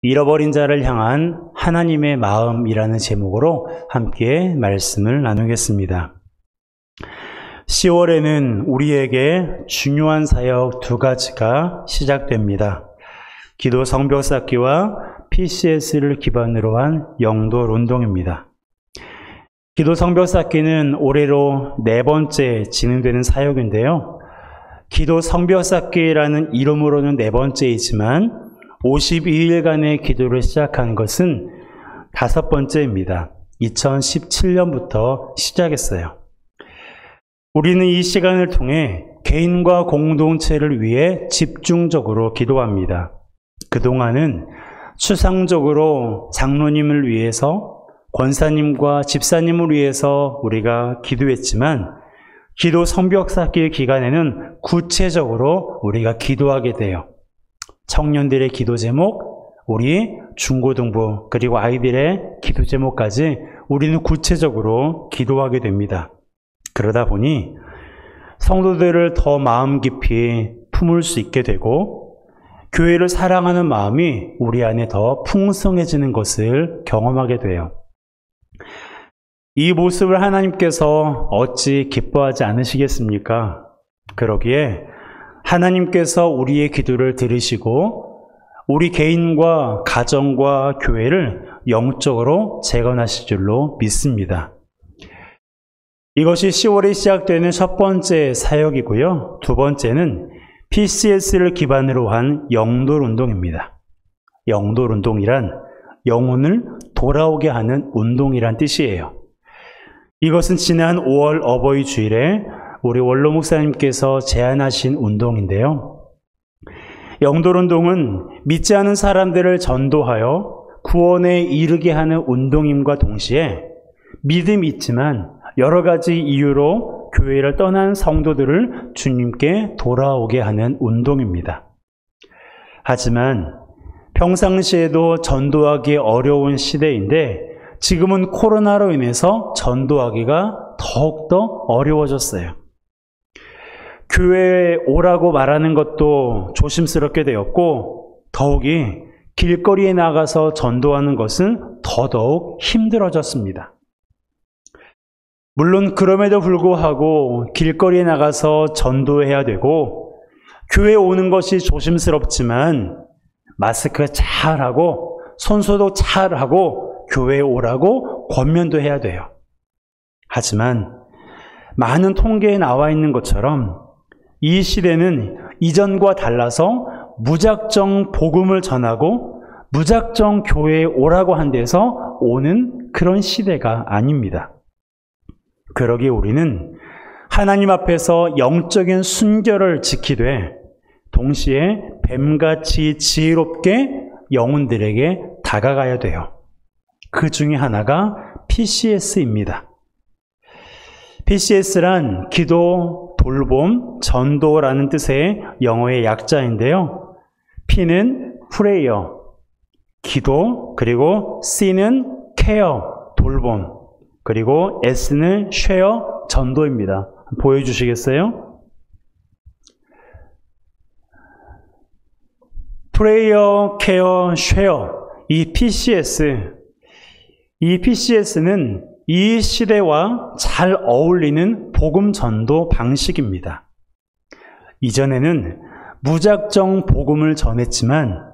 잃어버린 자를 향한 하나님의 마음이라는 제목으로 함께 말씀을 나누겠습니다. 10월에는 우리에게 중요한 사역 두 가지가 시작됩니다. 기도 성벽 쌓기와 PCS를 기반으로 한 영돌 운동입니다. 기도 성벽 쌓기는 올해로 4번째 진행되는 사역인데요. 기도 성벽 쌓기라는 이름으로는 4번째이지만 52일간의 기도를 시작한 것은 5번째입니다. 2017년부터 시작했어요. 우리는 이 시간을 통해 개인과 공동체를 위해 집중적으로 기도합니다. 그동안은 추상적으로 장로님을 위해서, 권사님과 집사님을 위해서 우리가 기도했지만 기도 성벽 쌓기 기간에는 구체적으로 우리가 기도하게 돼요. 청년들의 기도 제목, 우리 중고등부 그리고 아이들의 기도 제목까지 우리는 구체적으로 기도하게 됩니다. 그러다 보니 성도들을 더 마음 깊이 품을 수 있게 되고 교회를 사랑하는 마음이 우리 안에 더 풍성해지는 것을 경험하게 돼요. 이 모습을 하나님께서 어찌 기뻐하지 않으시겠습니까? 그러기에 하나님께서 우리의 기도를 들으시고 우리 개인과 가정과 교회를 영적으로 재건하실 줄로 믿습니다. 이것이 10월에 시작되는 첫 번째 사역이고요. 두 번째는 PCS를 기반으로 한 영돌 운동입니다. 영돌 운동이란 영혼을 돌아오게 하는 운동이란 뜻이에요. 이것은 지난 5월 어버이 주일에 우리 원로 목사님께서 제안하신 운동인데요. 영돌 운동은 믿지 않은 사람들을 전도하여 구원에 이르게 하는 운동임과 동시에 믿음이 있지만 여러 가지 이유로 교회를 떠난 성도들을 주님께 돌아오게 하는 운동입니다. 하지만 평상시에도 전도하기 어려운 시대인데 지금은 코로나로 인해서 전도하기가 더욱더 어려워졌어요. 교회에 오라고 말하는 것도 조심스럽게 되었고 더욱이 길거리에 나가서 전도하는 것은 더더욱 힘들어졌습니다. 물론 그럼에도 불구하고 길거리에 나가서 전도해야 되고 교회에 오는 것이 조심스럽지만 마스크 잘하고 손소독 잘하고 교회에 오라고 권면도 해야 돼요. 하지만 많은 통계에 나와 있는 것처럼 이 시대는 이전과 달라서 무작정 복음을 전하고 무작정 교회에 오라고 한 데서 오는 그런 시대가 아닙니다. 그러기에 우리는 하나님 앞에서 영적인 순결을 지키되 동시에 뱀같이 지혜롭게 영혼들에게 다가가야 돼요. 그 중에 하나가 PCS입니다. PCS란 기도, 돌봄, 전도라는 뜻의 영어의 약자인데요. P는 프레이어, 기도, 그리고 C는 케어, 돌봄, 그리고 S는 쉐어, 전도입니다. 보여주시겠어요? 프레이어, 케어, 쉐어, 이 PCS는 이 시대와 잘 어울리는 복음 전도 방식입니다. 이전에는 무작정 복음을 전했지만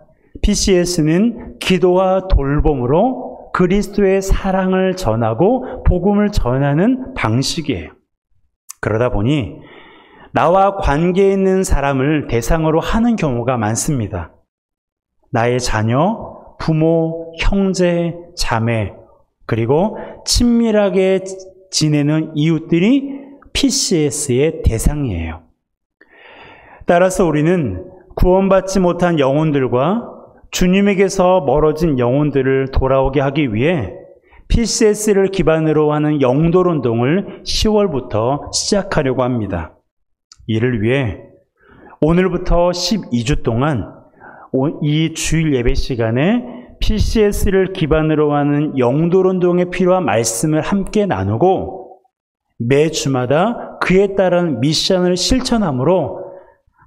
PCS는 기도와 돌봄으로 그리스도의 사랑을 전하고 복음을 전하는 방식이에요. 그러다 보니 나와 관계 있는 사람을 대상으로 하는 경우가 많습니다. 나의 자녀, 부모, 형제, 자매, 그리고 친밀하게 지내는 이웃들이 PCS의 대상이에요. 따라서 우리는 구원받지 못한 영혼들과 주님에게서 멀어진 영혼들을 돌아오게 하기 위해 PCS를 기반으로 하는 영돌 운동을 10월부터 시작하려고 합니다. 이를 위해 오늘부터 12주 동안 이 주일 예배 시간에 PCS를 기반으로 하는 영돌 운동에 필요한 말씀을 함께 나누고 매주마다 그에 따른 미션을 실천함으로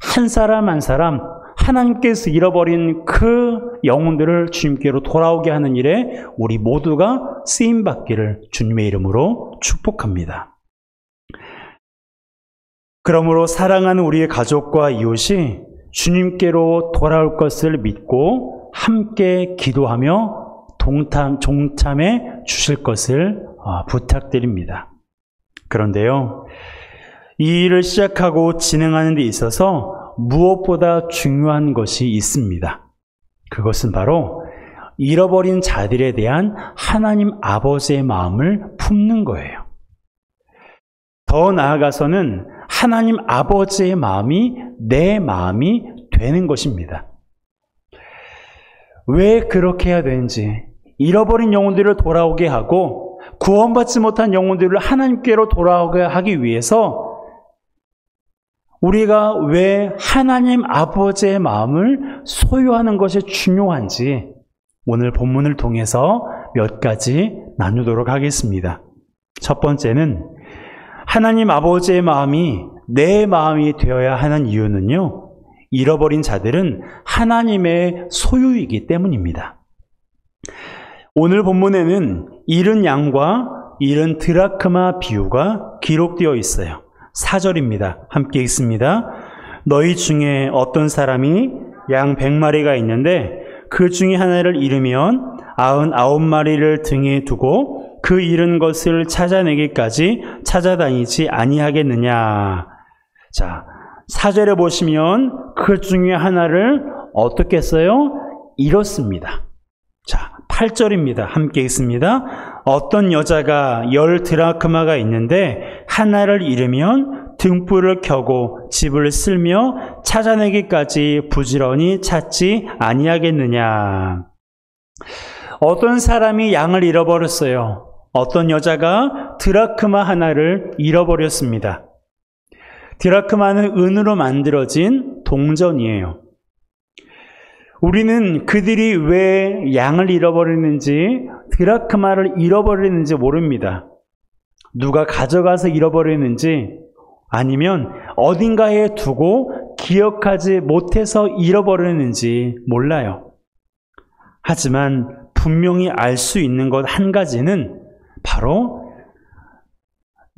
한 사람 한 사람 하나님께서 잃어버린 그 영혼들을 주님께로 돌아오게 하는 일에 우리 모두가 쓰임받기를 주님의 이름으로 축복합니다. 그러므로 사랑하는 우리의 가족과 이웃이 주님께로 돌아올 것을 믿고 함께 기도하며 동참해 주실 것을 부탁드립니다. 그런데요, 이 일을 시작하고 진행하는 데 있어서 무엇보다 중요한 것이 있습니다. 그것은 바로 잃어버린 자들에 대한 하나님 아버지의 마음을 품는 거예요. 더 나아가서는 하나님 아버지의 마음이 내 마음이 되는 것입니다. 왜 그렇게 해야 되는지, 잃어버린 영혼들을 돌아오게 하고 구원받지 못한 영혼들을 하나님께로 돌아오게 하기 위해서 우리가 왜 하나님 아버지의 마음을 소유하는 것이 중요한지 오늘 본문을 통해서 몇 가지 나누도록 하겠습니다. 첫 번째는 하나님 아버지의 마음이 내 마음이 되어야 하는 이유는요, 잃어버린 자들은 하나님의 소유이기 때문입니다. 오늘 본문에는 잃은 양과 잃은 드라크마 비유가 기록되어 있어요. 4절입니다. 함께 읽습니다. 너희 중에 어떤 사람이 양 100마리가 있는데 그 중에 하나를 잃으면 99마리를 등에 두고 그 잃은 것을 찾아내기까지 찾아다니지 아니하겠느냐. 자, 4절에 보시면 그 중에 하나를 어떻게 했어요? 잃었습니다. 자, 8절입니다. 함께 읽습니다. 어떤 여자가 10 드라크마가 있는데 하나를 잃으면 등불을 켜고 집을 쓸며 찾아내기까지 부지런히 찾지 아니하겠느냐. 어떤 사람이 양을 잃어버렸어요. 어떤 여자가 드라크마 하나를 잃어버렸습니다. 드라크마는 은으로 만들어진 동전이에요. 우리는 그들이 왜 양을 잃어버리는지, 드라크마를 잃어버리는지 모릅니다. 누가 가져가서 잃어버리는지, 아니면 어딘가에 두고 기억하지 못해서 잃어버리는지 몰라요. 하지만 분명히 알 수 있는 것 한 가지는 바로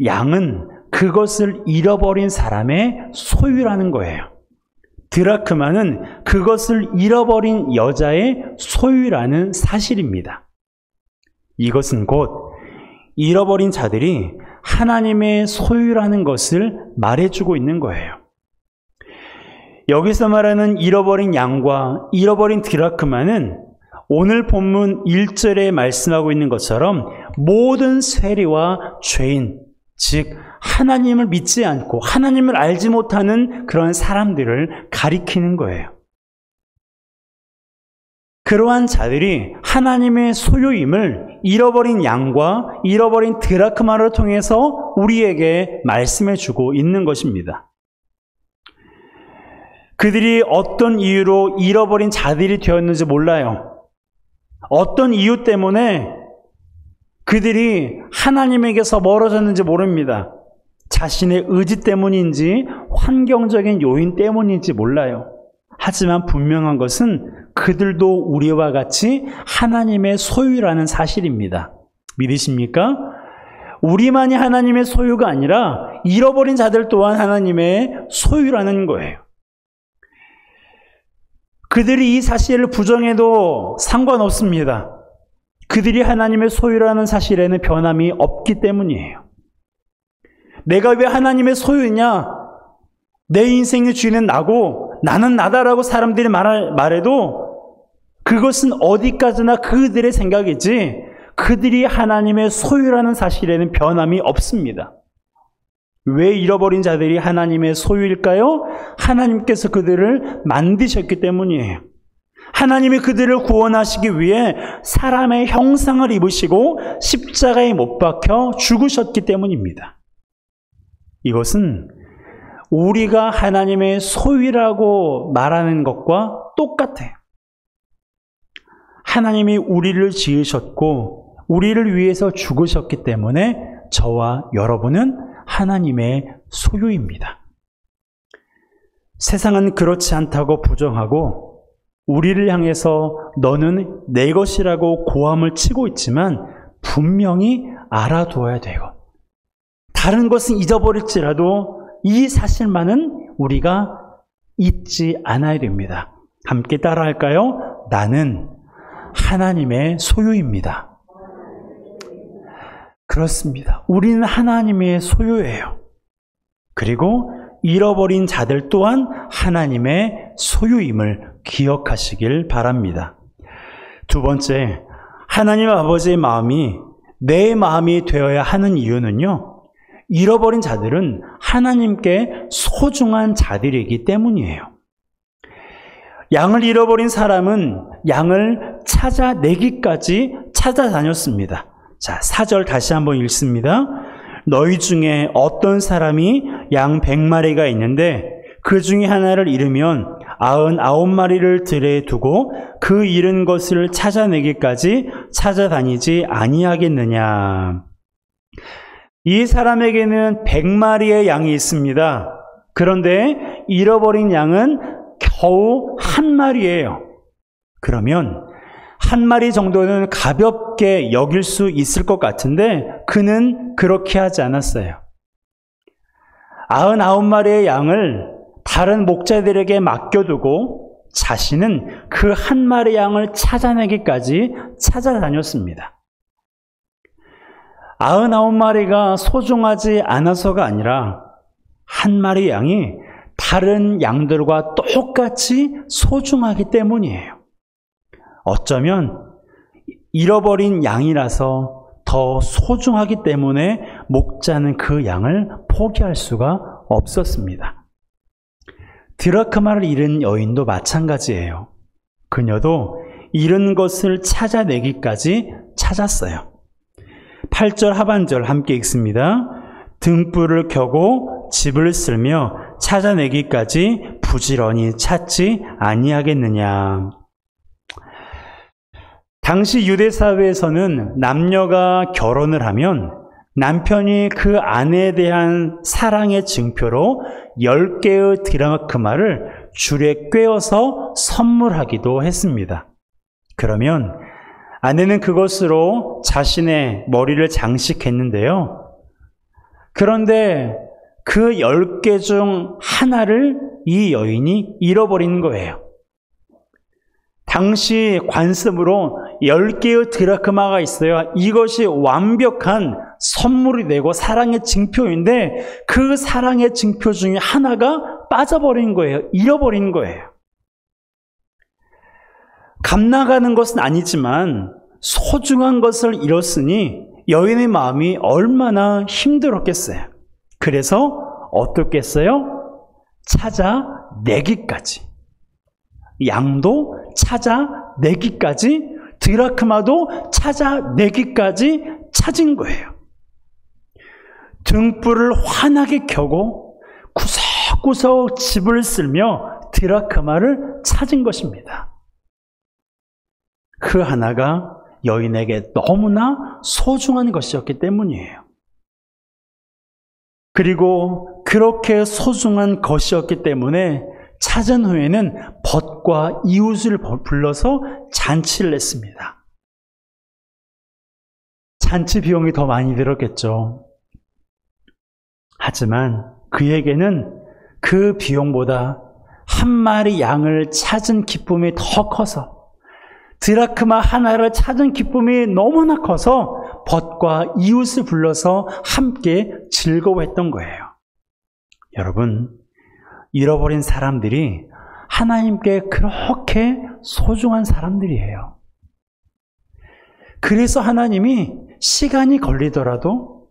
양은 그것을 잃어버린 사람의 소유라는 거예요. 드라크마는 그것을 잃어버린 여자의 소유라는 사실입니다. 이것은 곧 잃어버린 자들이 하나님의 소유라는 것을 말해주고 있는 거예요. 여기서 말하는 잃어버린 양과 잃어버린 드라크마는 오늘 본문 1절에 말씀하고 있는 것처럼 모든 세리와 죄인, 즉 하나님을 믿지 않고 하나님을 알지 못하는 그런 사람들을 가리키는 거예요. 그러한 자들이 하나님의 소유임을 잃어버린 양과 잃어버린 드라크마를 통해서 우리에게 말씀해 주고 있는 것입니다. 그들이 어떤 이유로 잃어버린 자들이 되었는지 몰라요. 어떤 이유 때문에 그들이 하나님에게서 멀어졌는지 모릅니다. 자신의 의지 때문인지 환경적인 요인 때문인지 몰라요. 하지만 분명한 것은 그들도 우리와 같이 하나님의 소유라는 사실입니다. 믿으십니까? 우리만이 하나님의 소유가 아니라 잃어버린 자들 또한 하나님의 소유라는 거예요. 그들이 이 사실을 부정해도 상관없습니다. 그들이 하나님의 소유라는 사실에는 변함이 없기 때문이에요. 내가 왜 하나님의 소유냐? 내 인생의 주인은 나고 나는 나다라고 사람들이 말해도 그것은 어디까지나 그들의 생각이지 그들이 하나님의 소유라는 사실에는 변함이 없습니다. 왜 잃어버린 자들이 하나님의 소유일까요? 하나님께서 그들을 만드셨기 때문이에요. 하나님이 그들을 구원하시기 위해 사람의 형상을 입으시고 십자가에 못 박혀 죽으셨기 때문입니다. 이것은 우리가 하나님의 소유라고 말하는 것과 똑같아요. 하나님이 우리를 지으셨고 우리를 위해서 죽으셨기 때문에 저와 여러분은 하나님의 소유입니다. 세상은 그렇지 않다고 부정하고 우리를 향해서 너는 내 것이라고 고함을 치고 있지만 분명히 알아두어야 돼요. 다른 것은 잊어버릴지라도 이 사실만은 우리가 잊지 않아야 됩니다. 함께 따라할까요? 나는 하나님의 소유입니다. 그렇습니다. 우리는 하나님의 소유예요. 그리고 잃어버린 자들 또한 하나님의 소유임을 기억하시길 바랍니다. 두 번째, 하나님 아버지의 마음이 내 마음이 되어야 하는 이유는요, 잃어버린 자들은 하나님께 소중한 자들이기 때문이에요. 양을 잃어버린 사람은 양을 찾아내기까지 찾아다녔습니다. 자, 4절 다시 한번 읽습니다. 너희 중에 어떤 사람이 양 100마리가 있는데 그 중에 하나를 잃으면 99마리를 들에 두고 그 잃은 것을 찾아내기까지 찾아다니지 아니하겠느냐. 이 사람에게는 100마리의 양이 있습니다. 그런데 잃어버린 양은 겨우 한 마리예요. 그러면 한 마리 정도는 가볍게 여길 수 있을 것 같은데 그는 그렇게 하지 않았어요. 99마리의 양을 다른 목자들에게 맡겨두고 자신은 그 한 마리 양을 찾아내기까지 찾아다녔습니다. 99마리가 소중하지 않아서가 아니라 한 마리 양이 다른 양들과 똑같이 소중하기 때문이에요. 어쩌면 잃어버린 양이라서 더 소중하기 때문에 목자는 그 양을 포기할 수가 없었습니다. 드라크마를 잃은 여인도 마찬가지예요. 그녀도 잃은 것을 찾아내기까지 찾았어요. 8절 하반절 함께 읽습니다. 등불을 켜고 집을 쓸며 찾아내기까지 부지런히 찾지 아니하겠느냐. 당시 유대 사회에서는 남녀가 결혼을 하면 남편이 그 아내에 대한 사랑의 증표로 10개의 드라크마를 줄에 꿰어서 선물하기도 했습니다. 그러면 아내는 그것으로 자신의 머리를 장식했는데요. 그런데 그 10개 중 하나를 이 여인이 잃어버린 거예요. 당시 관습으로 10개의 드라크마가 있어야 이것이 완벽한 선물이 되고 사랑의 증표인데 그 사랑의 증표 중에 하나가 빠져버린 거예요. 잃어버린 거예요. 값나가는 것은 아니지만 소중한 것을 잃었으니 여인의 마음이 얼마나 힘들었겠어요. 그래서 어떻겠어요? 찾아내기까지. 양도 찾아내기까지, 드라크마도 찾아내기까지 찾은 거예요. 등불을 환하게 켜고 구석구석 집을 쓸며 드라크마를 찾은 것입니다. 그 하나가 여인에게 너무나 소중한 것이었기 때문이에요. 그리고 그렇게 소중한 것이었기 때문에 찾은 후에는 벗과 이웃을 불러서 잔치를 했습니다. 잔치 비용이 더 많이 들었겠죠. 하지만 그에게는 그 비용보다 한 마리 양을 찾은 기쁨이 더 커서 드라크마 하나를 찾은 기쁨이 너무나 커서 벗과 이웃을 불러서 함께 즐거워했던 거예요. 여러분, 잃어버린 사람들이 하나님께 그렇게 소중한 사람들이에요. 그래서 하나님이 시간이 걸리더라도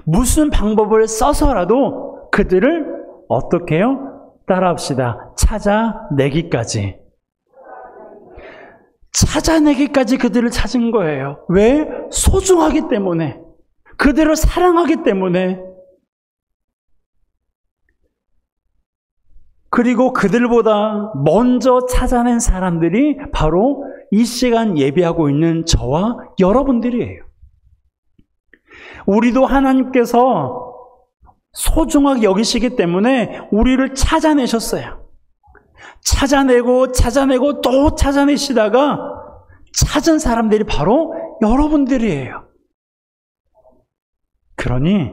무슨 방법을 써서라도 그들을 어떻게 해요? 따라합시다. 찾아내기까지 그들을 찾은 거예요. 왜? 소중하기 때문에. 그들을 사랑하기 때문에. 그리고 그들보다 먼저 찾아낸 사람들이 바로 이 시간 예배하고 있는 저와 여러분들이에요. 우리도 하나님께서 소중하게 여기시기 때문에 우리를 찾아내셨어요. 찾아내고 또 찾아내시다가 찾은 사람들이 바로 여러분들이에요. 그러니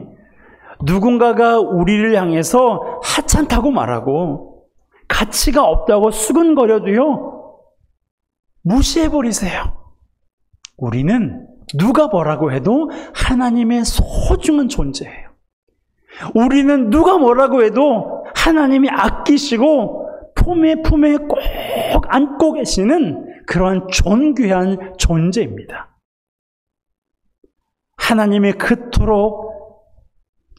누군가가 우리를 향해서 하찮다고 말하고 가치가 없다고 수근거려도요, 무시해버리세요. 우리는 누가 뭐라고 해도 하나님의 소중한 존재예요. 우리는 누가 뭐라고 해도 하나님이 아끼시고 품에 꼭 안고 계시는 그러한 존귀한 존재입니다. 하나님이 그토록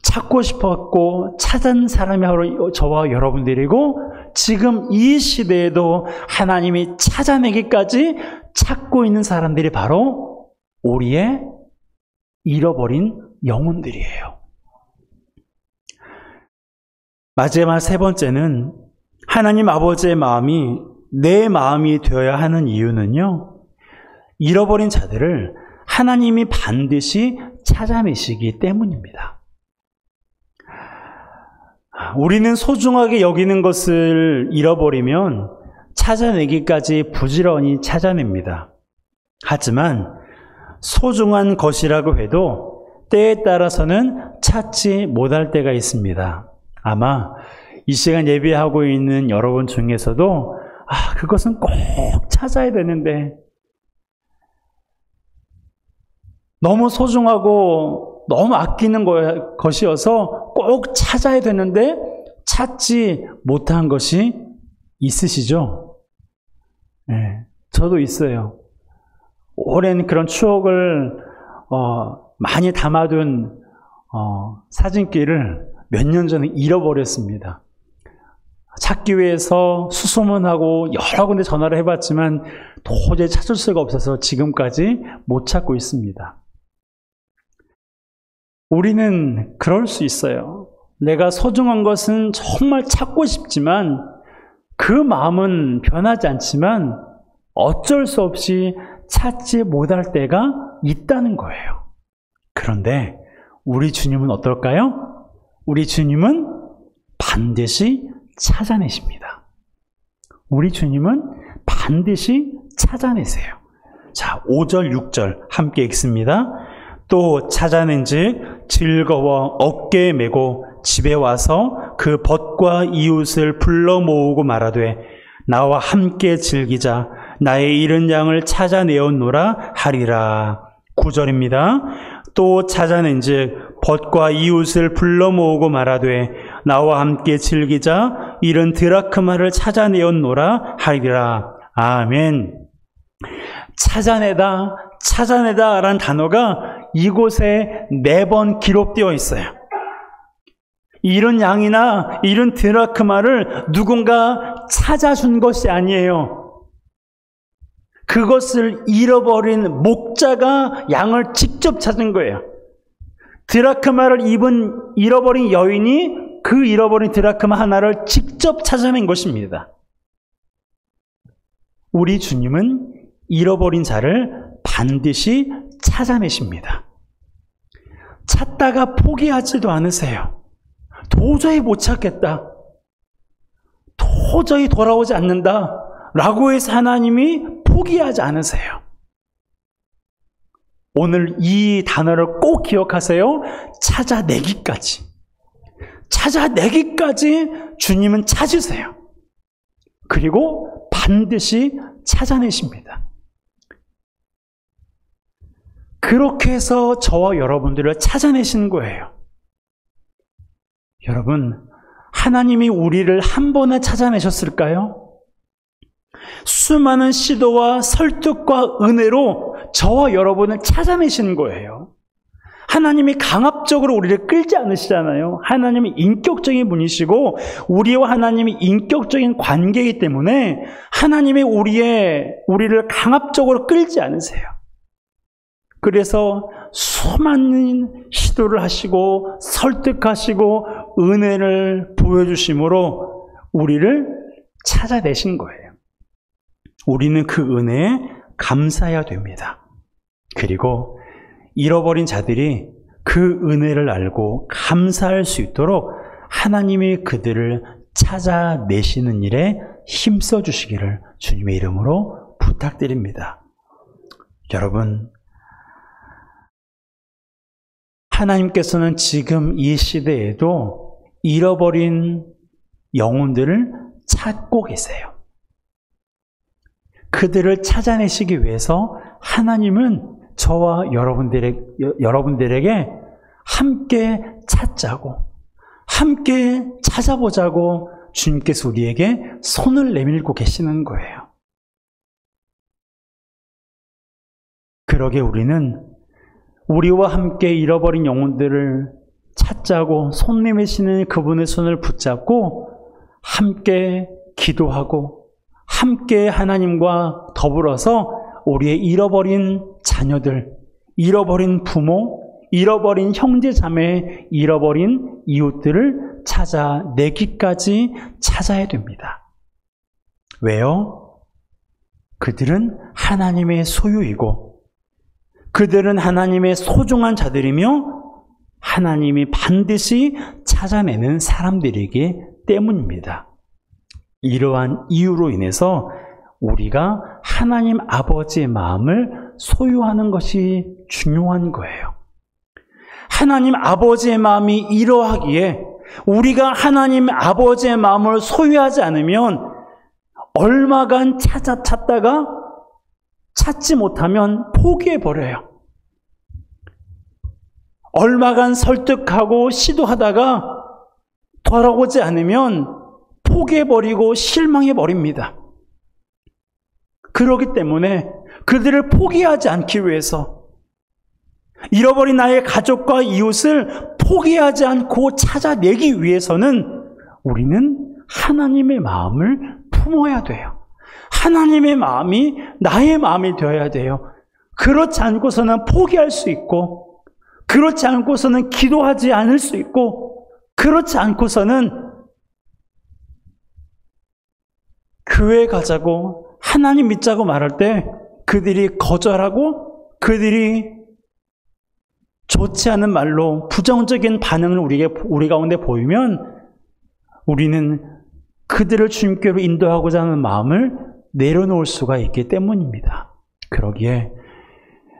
찾고 싶었고 찾은 사람이 바로 저와 여러분들이고, 지금 이 시대에도 하나님이 찾아내기까지 찾고 있는 사람들이 바로 우리의 잃어버린 영혼들이에요. 마지막 세 번째는 하나님 아버지의 마음이 내 마음이 되어야 하는 이유는요, 잃어버린 자들을 하나님이 반드시 찾아내시기 때문입니다. 우리는 소중하게 여기는 것을 잃어버리면 찾아내기까지 부지런히 찾아냅니다. 하지만 소중한 것이라고 해도 때에 따라서는 찾지 못할 때가 있습니다. 아마 이 시간 예배하고 있는 여러분 중에서도 그것은 꼭 찾아야 되는데, 너무 소중하고 너무 아끼는 것이어서 꼭 찾아야 되는데 찾지 못한 것이 있으시죠? 네, 저도 있어요. 오랜 그런 추억을 많이 담아둔 사진기를 몇 년 전에 잃어버렸습니다. 찾기 위해서 수소문하고 여러 군데 전화를 해봤지만 도저히 찾을 수가 없어서 지금까지 못 찾고 있습니다. 우리는 그럴 수 있어요. 내가 소중한 것은 정말 찾고 싶지만 그 마음은 변하지 않지만 어쩔 수 없이 찾지 못할 때가 있다는 거예요. 그런데 우리 주님은 어떨까요? 우리 주님은 반드시 찾아내십니다. 우리 주님은 반드시 찾아내세요. 자, 5절, 6절 함께 읽습니다. 또 찾아낸즉 즐거워 어깨에 메고 집에 와서 그 벗과 이웃을 불러 모으고 말하되 나와 함께 즐기자. 나의 잃은 양을 찾아내었노라 하리라. 9절입니다. 또 찾아낸즉 벗과 이웃을 불러 모으고 말하되 나와 함께 즐기자. 잃은 드라크마를 찾아내었노라 하리라. 아멘. 찾아내다 라는 단어가 이곳에 4번 기록되어 있어요. 잃은 양이나 잃은 드라크마를 누군가 찾아준 것이 아니에요. 그것을 잃어버린 목자가 양을 직접 찾은 거예요. 드라크마를 잃어버린 여인이 그 잃어버린 드라크마 하나를 직접 찾아낸 것입니다. 우리 주님은 잃어버린 자를 반드시 찾아내십니다. 찾다가 포기하지도 않으세요. 도저히 못 찾겠다. 도저히 돌아오지 않는다. 라고 해서 하나님이 포기하지 않으세요. 오늘 이 단어를 꼭 기억하세요. 찾아내기까지. 찾아내기까지 주님은 찾으세요. 그리고 반드시 찾아내십니다. 그렇게 해서 저와 여러분들을 찾아내시는 거예요. 여러분, 하나님이 우리를 한 번에 찾아내셨을까요? 수많은 시도와 설득과 은혜로 저와 여러분을 찾아내시는 거예요. 하나님이 강압적으로 우리를 끌지 않으시잖아요. 하나님이 인격적인 분이시고 우리와 하나님이 인격적인 관계이기 때문에 하나님이 우리를 강압적으로 끌지 않으세요. 그래서 수많은 시도를 하시고 설득하시고 은혜를 보여주심으로 우리를 찾아내신 거예요. 우리는 그 은혜에 감사해야 됩니다. 그리고 잃어버린 자들이 그 은혜를 알고 감사할 수 있도록 하나님이 그들을 찾아내시는 일에 힘써 주시기를 주님의 이름으로 부탁드립니다. 여러분, 하나님께서는 지금 이 시대에도 잃어버린 영혼들을 찾고 계세요. 그들을 찾아내시기 위해서 하나님은 저와 여러분들에게 함께 찾자고, 함께 찾아보자고 주님께서 우리에게 손을 내밀고 계시는 거예요. 그러게 우리는 우리와 함께 잃어버린 영혼들을 찾자고 손 내미시는 그분의 손을 붙잡고 함께 기도하고 함께 하나님과 더불어서 우리의 잃어버린 자녀들, 잃어버린 부모, 잃어버린 형제 자매, 잃어버린 이웃들을 찾아내기까지 찾아야 됩니다. 왜요? 그들은 하나님의 소유이고 그들은 하나님의 소중한 자들이며 하나님이 반드시 찾아내는 사람들이기 때문입니다. 이러한 이유로 인해서 우리가 하나님 아버지의 마음을 소유하는 것이 중요한 거예요. 하나님 아버지의 마음이 이러하기에 우리가 하나님 아버지의 마음을 소유하지 않으면 얼마간 찾다가 찾지 못하면 포기해버려요. 얼마간 설득하고 시도하다가 돌아오지 않으면 포기해버리고 실망해버립니다. 그렇기 때문에 그들을 포기하지 않기 위해서 잃어버린 나의 가족과 이웃을 포기하지 않고 찾아내기 위해서는 우리는 하나님의 마음을 품어야 돼요. 하나님의 마음이 나의 마음이 되어야 돼요. 그렇지 않고서는 포기할 수 있고 그렇지 않고서는 기도하지 않을 수 있고 그렇지 않고서는 교회 가자고 하나님 믿자고 말할 때 그들이 거절하고 그들이 좋지 않은 말로 부정적인 반응을 우리 가운데 보이면 우리는 그들을 주님께로 인도하고자 하는 마음을 내려놓을 수가 있기 때문입니다. 그러기에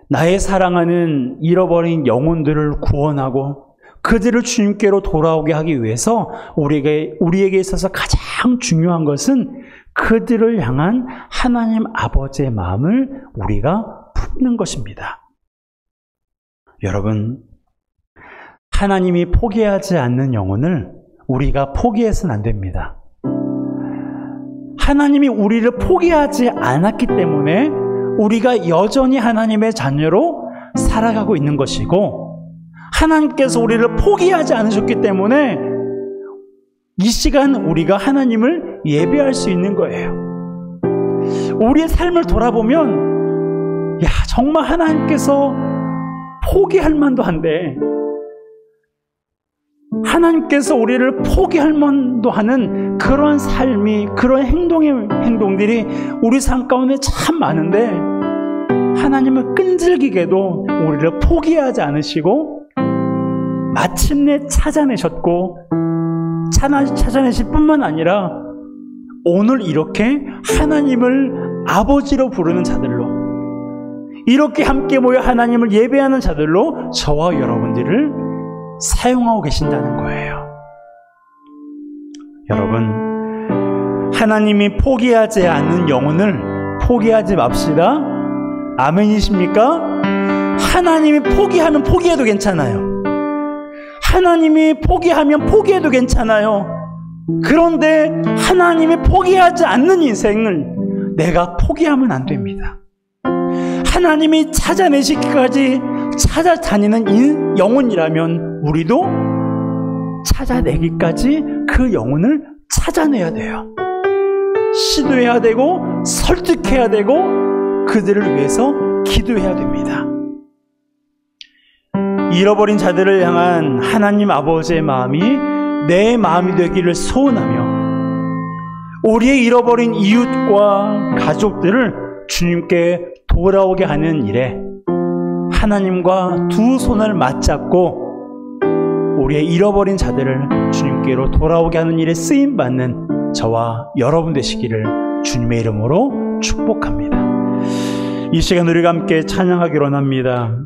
나의 사랑하는 잃어버린 영혼들을 구원하고 그들을 주님께로 돌아오게 하기 위해서 우리에게 있어서 가장 중요한 것은 그들을 향한 하나님 아버지의 마음을 우리가 품는 것입니다. 여러분, 하나님이 포기하지 않는 영혼을 우리가 포기해서는 안 됩니다. 하나님이 우리를 포기하지 않았기 때문에 우리가 여전히 하나님의 자녀로 살아가고 있는 것이고 하나님께서 우리를 포기하지 않으셨기 때문에 이 시간 우리가 하나님을 예배할 수 있는 거예요. 우리의 삶을 돌아보면 정말 하나님께서 포기할 만도 한데 하나님께서 우리를 포기할 만도 하는 그런 삶이 그런 행동들이 우리 삶 가운데 참 많은데 하나님은 끈질기게도 우리를 포기하지 않으시고 마침내 찾아내셨고 찾아내실 뿐만 아니라 오늘 이렇게 하나님을 아버지로 부르는 자들로 이렇게 함께 모여 하나님을 예배하는 자들로 저와 여러분들을 사용하고 계신다는 거예요. 여러분, 하나님이 포기하지 않는 영혼을 포기하지 맙시다. 아멘이십니까? 하나님이 포기하면 포기해도 괜찮아요. 하나님이 포기하면 포기해도 괜찮아요. 그런데 하나님이 포기하지 않는 인생을 내가 포기하면 안 됩니다. 하나님이 찾아내시기까지 찾아다니는 영혼이라면 우리도 찾아내기까지 그 영혼을 찾아내야 돼요. 시도해야 되고 설득해야 되고 그들을 위해서 기도해야 됩니다. 잃어버린 자들을 향한 하나님 아버지의 마음이 내 마음이 되기를 소원하며 우리의 잃어버린 이웃과 가족들을 주님께 돌아오게 하는 일에 하나님과 두 손을 맞잡고 우리의 잃어버린 자들을 주님께로 돌아오게 하는 일에 쓰임받는 저와 여러분 되시기를 주님의 이름으로 축복합니다. 이 시간 우리가 함께 찬양하기로 합니다.